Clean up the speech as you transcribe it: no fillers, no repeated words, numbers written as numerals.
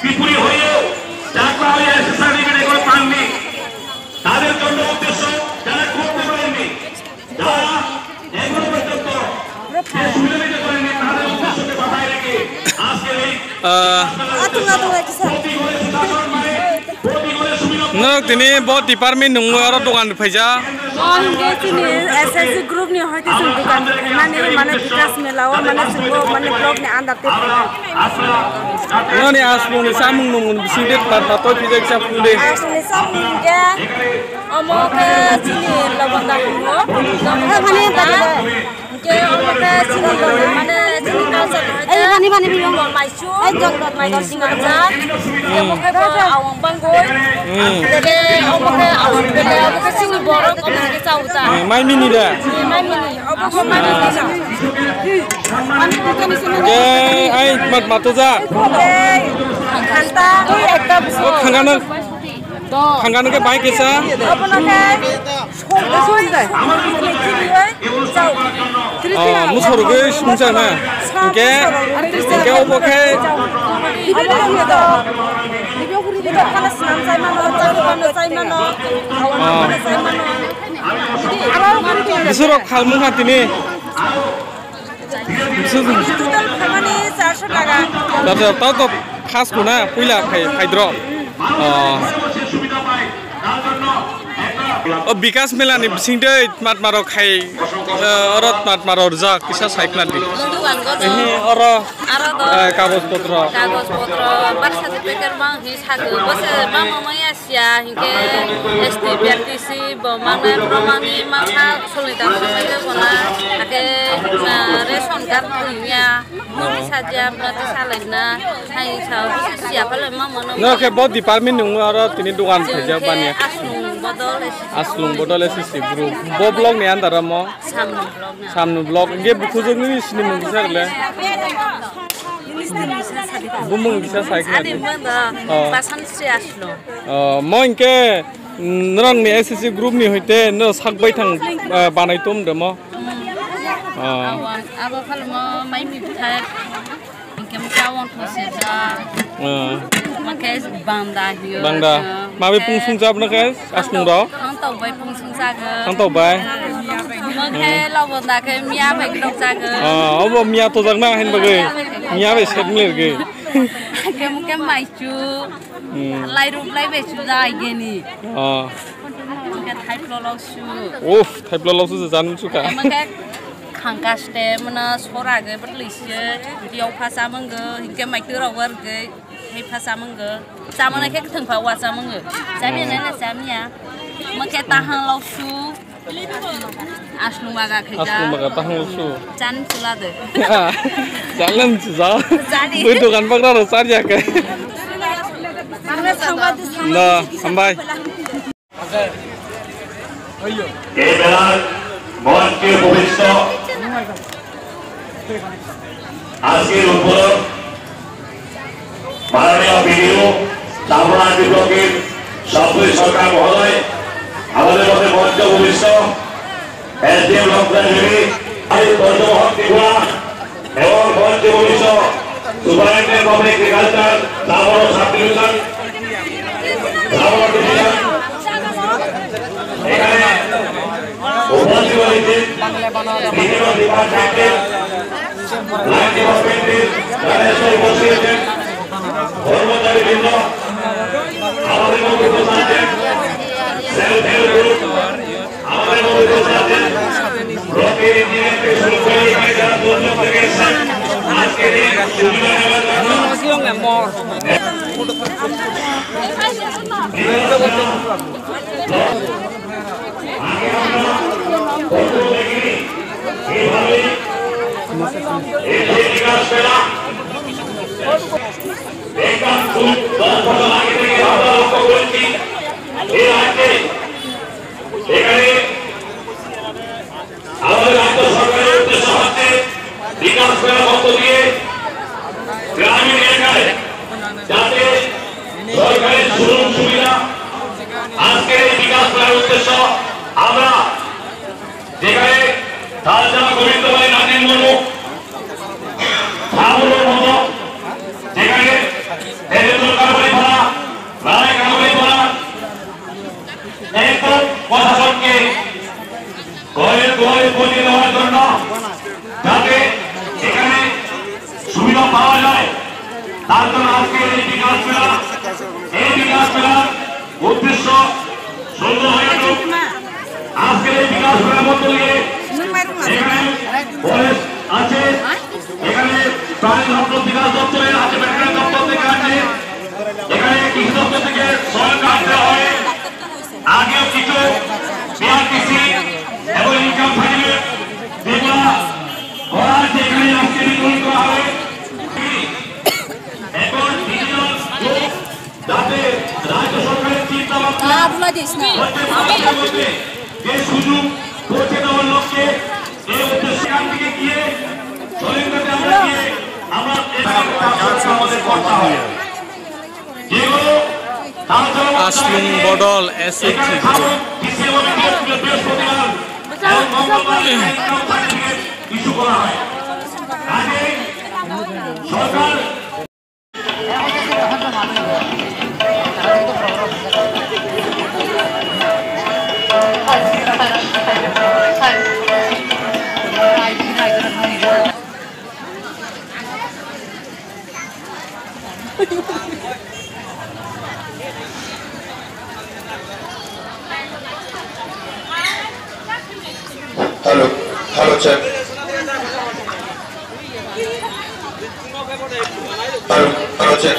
বিপুরী হয়েও চাকমা হয়ে SS certificate এগুলো পাননি তাদের জন্য উদ্দেশ্য যারা করতে পারেননি যারা এগুলো পর্যন্ত সুবিধা করেননি তাদের উদ্দেশ্যকে মাথায় রেখে আজকের এই Nak tini bot department nunggu orang dokan faja. Onge tini SSG group ni hoite sun dokan mana mana vikas melawa mana sungo mana blog ni anda te. Nah ni asmung ni samung nunggu bisindet pada toh tidak siap pulih. Asli samung ke omo ke tini lawan dah hungo. Mana tadi? Ke omo ke tini mana tini kalsel. Mana bilang maisu. Jangan maisu singa jan. Omo ke awang banggoy. Jadi omo ke awang bela omo ke sini borok omo ke sauta. Mai mini dah. Mai mini. Omo ke mai mini sa. Oke, ay matu za. Khanta. Oh khangana. Khangana ke baik kesa. Apa nak? Soal dah. Musor ke semua na. Oke, oke opo ke. Bisurok halmu hati ni. Total khamani 400 টাকা তাও তো খাস কোনা পয়লা খাইদ্র বিকাশ মেলা নি সিংদে মাত মারো খাই অরত মাত মারো যা কিসা সাইকনা দি এহি অর কাগজপত্র বার্থ সার্টিফিকেট মাং হি সাগো বসে মামামায়া সিয়া হিকে এসটি বিআরটিসি বমানে প্রমাণী মাখা সলিতা সসাইকে বনা আকে রেশন কার্ড হইয়া মুনি সাজিয়া আপনাতে সালাইনা হাই সাও সিয়া ফলে মামনো না কে বড ডিপার্টমেন্ট নং আর তিনি দোকান ফাইজা বানিয়া Aslung bodol SSC group. Bo blog ni anda ramo. Samnu blog. Ge buku jeng ni sini mung bisa le. Bumung bisa saya kena. Adi mana? Pasan si Aslung. Mau ingke nerang ni SSC group ni hoite no sakbai thang banai tom demo. Awan, apa kalau mau main bitai, ingke mukawang thoseda. Makai bangda hiu. Bangda. Mabe pungsung jab na guys. Aslung ro. Ang tau bay pungsung saga. Ang tau bay. Makai lawan dah ke mia bay dok saga. Abo mia to jang na hen bagai. Mia bay set mler ge. Ke mukai mai chu. Lai rup lai bay chu dah gini. Mukai thai plolau chu. Uff, thai plolau chu janum chu ka. Makai khangkaste mana sora ge berlisye. Diau phasa mangge hingke mai tu rawar ge. Hei phasa mangge. Sama nak theng pha wa sama mangge. Sami nana sami ya. Makai tahang lau chu. Aslung baga khida. Aslung baga tahang lau chu. Jan pula de. Jalan za. Bui dokan bakra ro sarja ke. Na, sampai. এই মেলার মঞ্চে উপবিষ্ট আজকের উদ্বোধন মাননীয় BDO চামড়া বিভাগের সভাপতি সরকার মহোদয় আমাদের মধ্যে মঞ্চে উপবিষ্ট এসডিএম লক্ষ্মী ত্রিপুরা এবং মঞ্চে উপবিষ্ট সুপারিনটেন্ডেন্ট অফ এগ্রিকালচার চামড়া সাব ডিভিশন এখানে উপস্থিত হয়েছেন বিভিন্ন ডিপার্টমেন্টের লাইন ডিপার্টমেন্টের যারা এসে উপস্থিত হয়েছেন কর্মচারীবৃন্দ আমাদের মধ্যে উপস্থিত আছেন সেলফ হেল্প গ্রুপ আমাদের মধ্যে উপস্থিত আছেন রকেট ইঞ্জিনিয়ার থেকে শুরু করে এখানে যারা দুর্যোগ থেকে এসেছেন আজকে এই সুবিধা নেওয়ার জন্য আমাদের রাজ্য সরকারের উদ্দেশ্য হচ্ছে বিকাশ করার মধ্য দিয়ে গ্রামীণ এলাকায় যাতে সরকারের সুযোগ সুবিধা আজকের এই বিকাশ করার উদ্দেশ্য আমরা যেখানে তালজামা গোবিন্দবাড়ি নাজিম মুর্মু মতো যেখানে তেজেন্দ্র কারবারি থানা রায় কারবারি থানা একদম প্রশাসনকে ঘরে ঘরে পৌঁছে দেওয়ার জন্য যাতে এখানে সুবিধা পাওয়া যায় তার জন্য আজকে এই বিকাশ মেলার উদ্দেশ্য সুন্দর হয়ে উঠুক। আজকের এই বিকাশ মেলার মধ্যে দিয়ে এখানে পুলিশ আছে, এখানে প্রাণী সম্পদ বিকাশ দপ্তরের আছে, ভেটেরিনারি দপ্তর থেকে আছে, এখানে কৃষি দপ্তর থেকে সরকার দেওয়া হয়। আগেও কিছু বিআরটিসি এবং ইনকাম সার্টিফিকেট যেগুলো করা আছে এখানে আজকে বিতরণ করা হবে। এখন ডিজিটাল যাতে রাজ্য সরকারের চিন্তা ভাবনা যে সুযোগ পৌঁছে দেওয়ার লক্ষ্যে এই উদ্দেশ্যে এখান থেকে গিয়ে আমরা আমাদের করতে হয় যেগুলো আসলুং বদল এসএসসি ইস্যু করা হয়। সরকার Hello, check. Hello, check.